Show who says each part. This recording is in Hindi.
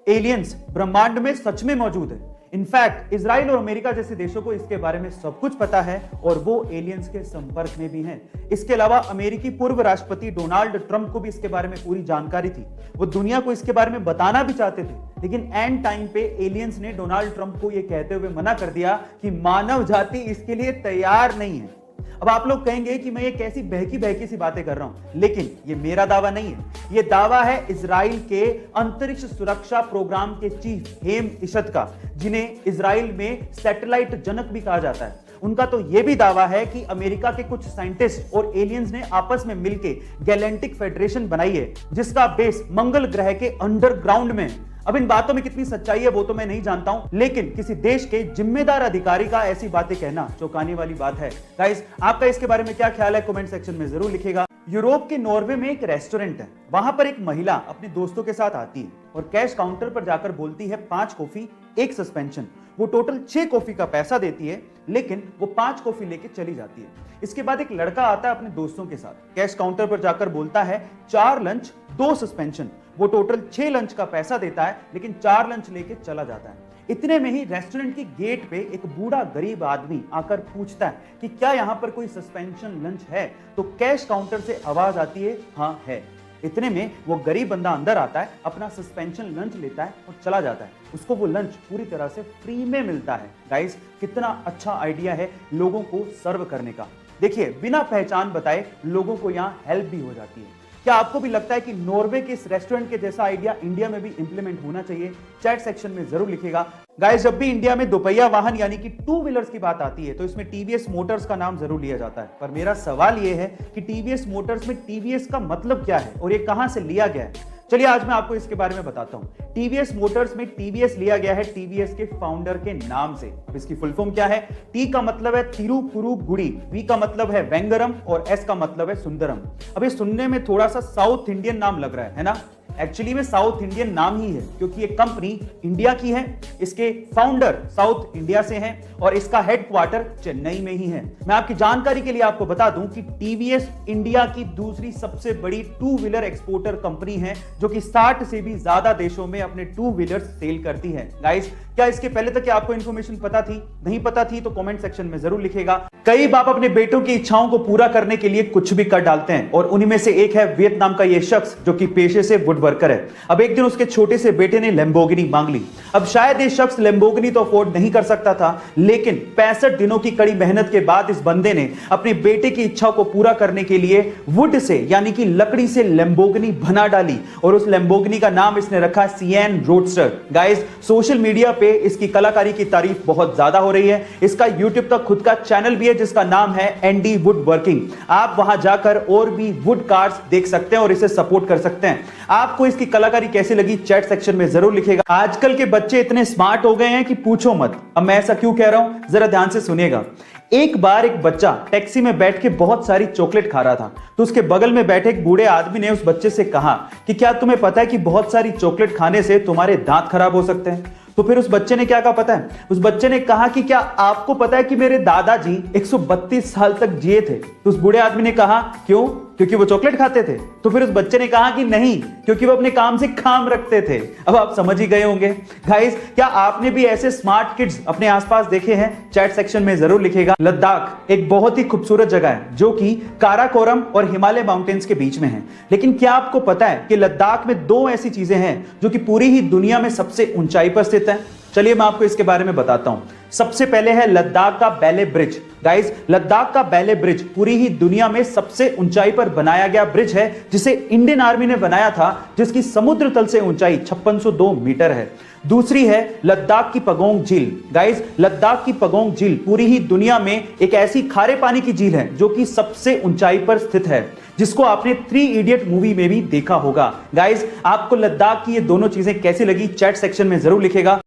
Speaker 1: एलियंस ब्रह्मांड में सच में मौजूद है। इनफैक्ट इजराइल और अमेरिका जैसे देशों को इसके बारे में सब कुछ पता है और वो एलियंस के संपर्क में भी हैं। इसके अलावा अमेरिकी पूर्व राष्ट्रपति डोनाल्ड ट्रंप को भी इसके बारे में पूरी जानकारी थी। वो दुनिया को इसके बारे में बताना भी चाहते थे, लेकिन एंड टाइम पे एलियंस ने डोनाल्ड ट्रंप को यह कहते हुए मना कर दिया कि मानव जाति इसके लिए तैयार नहीं है। अब आप लोग कहेंगे कि मैं ये कैसी बहकी बहकी सी बातें कर रहा हूं, लेकिन ये मेरा दावा नहीं है। ये दावा है इजराइल के अंतरिक्ष सुरक्षा प्रोग्राम के चीफ हेम इशत का, जिन्हें इजराइल में सैटेलाइट जनक भी कहा जाता है। उनका तो यह भी दावा है कि अमेरिका के कुछ साइंटिस्ट और एलियंस ने आपस में मिलकर गैलेक्टिक फेडरेशन बनाई है, जिसका बेस मंगल ग्रह के अंडरग्राउंड में है। अब इन बातों में कितनी सच्चाई है वो तो मैं नहीं जानता हूं, लेकिन किसी देश के जिम्मेदार अधिकारी का ऐसी बातें कहना चौंकाने वाली बात है। गाइस, आपका इसके बारे में क्या ख्याल है कमेंट सेक्शन में जरूर लिखिएगा। यूरोप के नॉर्वे में एक रेस्टोरेंट है। वहां पर एक महिला अपने दोस्तों के साथ आती है और कैश काउंटर पर जाकर बोलती है 5 कॉफी 1 सस्पेंशन। वो टोटल 6 कॉफी का पैसा देती है, लेकिन वो 5 कॉफी लेके चली जाती है। इसके बाद एक लड़का आता है अपने दोस्तों के साथ, कैश काउंटर पर जाकर बोलता है 4 लंच 2 सस्पेंशन। वो टोटल 6 लंच का पैसा देता है, लेकिन 4 लंच लेके चला जाता है। इतने में ही रेस्टोरेंट की गेट पे एक बूढ़ा गरीब आदमी आकर पूछता है कि क्या यहां पर कोई सस्पेंशन लंच है? तो कैश काउंटर से आवाज आती है, हाँ है। इतने में वो गरीब बंदा अंदर आता है, अपना सस्पेंशन लंच लेता है और चला जाता है। उसको वो लंच पूरी तरह से फ्री में मिलता है। गाइस, कितना अच्छा आइडिया है लोगों को सर्व करने का। देखिए, बिना पहचान बताए लोगों को यहां हेल्प भी हो जाती है। क्या आपको भी लगता है कि नॉर्वे के इस रेस्टोरेंट के जैसा आइडिया इंडिया में भी इंप्लीमेंट होना चाहिए? चैट सेक्शन में जरूर लिखिएगा। गाइस, जब भी इंडिया में दोपहिया वाहन यानी कि 2 व्हीलर्स की बात आती है तो इसमें टीवीएस मोटर्स का नाम जरूर लिया जाता है। पर मेरा सवाल यह है कि टीवीएस मोटर्स में टीवीएस का मतलब क्या है और ये कहां से लिया गया है? चलिए आज मैं आपको इसके बारे में बताता हूं। टीवीएस मोटर्स में टीवीएस लिया गया है टीवीएस के फाउंडर के नाम से। अब इसकी फुल फॉर्म क्या है? टी का मतलब है तिरुपुरुगुड़ी, वी का मतलब है वेंगरम और एस का मतलब है सुंदरम। अब ये सुनने में थोड़ा सा साउथ इंडियन नाम लग रहा है ना? एक्चुअली में साउथ इंडियन नाम ही है, क्योंकि ये कंपनी इंडिया की है, इसके फाउंडर साउथ इंडिया से हैं और इसका हेडक्वार्टर चेन्नई में ही है। मैं आपकी जानकारी के लिए आपको बता दूं कि टीवीएस इंडिया की दूसरी सबसे बड़ी 2 व्हीलर एक्सपोर्टर कंपनी है, जो कि 60 से भी ज्यादा देशों में अपने 2 व्हीलर सेल करती है। गाइस, क्या इसके पहले तक आपको इन्फॉर्मेशन पता थी? नहीं पता थी तो कमेंट सेक्शन में जरूर लिखिएगा। कई बाप अपने बेटों की इच्छाओं को पूरा करने के लिए कुछ भी कर डालते हैं और उन्हीं में से एक है वियतनाम का यह शख्स, जो कि पेशे से वुड वर्कर है। अब एक दिन उसके छोटे से बेटे ने लैम्बोर्गिनी मांग ली। अब शायद ये शख्स लैम्बोर्गिनी तो अफोर्ड नहीं कर सकता था, लेकिन 65 दिनों की कड़ी मेहनत के बाद इस बंदे ने अपने बेटे की इच्छा को पूरा करने के लिए वुड से यानी कि लकड़ी से लैम्बोर्गिनी बना डाली और उस लैम्बोर्गिनी का नाम इसने रखा सिएन रोडस्टर। गाइस, सोशल मीडिया पे इसकी कलाकारी की तारीफ बहुत ज्यादा हो रही है। इसका यूट्यूब तक खुद का चैनल भी है जिसका नाम है एंडी वुड वर्किंग। आप वहां जाकर और भी वुड कार्स देख सकते हैं और इसे सपोर्ट कर सकते हैं। आपको इसकी कलाकारी कैसी लगी चैट सेक्शन में जरूर लिखिएगा। आजकल के बच्चे इतने स्मार्ट हो गए हैं कि पूछो मत। अब मैं ऐसा क्यों कह रहा हूं, जरा ध्यान से सुनिएगा। एक बार एक बच्चा टैक्सी में बैठ के बहुत सारी चॉकलेट खा रहा था, तो उसके बगल में बैठे एक बूढ़े आदमी ने उस बच्चे से कहा कि क्या तुम्हें पता है कि बहुत सारी चॉकलेट खाने से तुम्हारे दांत खराब हो सकते हैं? तो फिर उस बच्चे ने क्या कहा पता है? उस बच्चे ने कहा कि क्या आपको पता है कि मेरे दादाजी 132 साल तक जिए थे? तो उस बूढ़े आदमी ने कहा क्यों? क्योंकि वो चॉकलेट खाते थे? तो फिर उस बच्चे ने कहा कि नहीं, क्योंकि वो अपने काम से काम रखते थे। अब आप समझ ही गए होंगे। गाइस, क्या आपने भी ऐसे स्मार्ट किड्स अपने आसपास देखे हैं? चैट सेक्शन में जरूर लिखिएगा। लद्दाख एक बहुत ही खूबसूरत जगह है जो कि काराकोरम और हिमालय माउंटेन्स के बीच में है। लेकिन क्या आपको पता है कि लद्दाख में 2 ऐसी चीजें हैं जो कि पूरी ही दुनिया में सबसे ऊंचाई पर स्थित है? चलिए मैं आपको इसके बारे में बताता हूं। सबसे पहले है लद्दाख का बैले ब्रिज। गाइस, लद्दाख का बैले ब्रिज पूरी ही दुनिया में सबसे ऊंचाई पर बनाया गया ब्रिज है, जिसे इंडियन आर्मी ने बनाया था, जिसकी समुद्र तल से ऊंचाई 5602 मीटर है। दूसरी है लद्दाख की पगोंग झील। गाइस, लद्दाख की पगोंग झील पूरी ही दुनिया में एक ऐसी खारे पानी की झील है जो कि सबसे ऊंचाई पर स्थित है, जिसको आपने 3 इडियट मूवी में भी देखा होगा। गाइस, आपको लद्दाख की ये दोनों चीजें कैसी लगी चैट सेक्शन में जरूर लिखिएगा।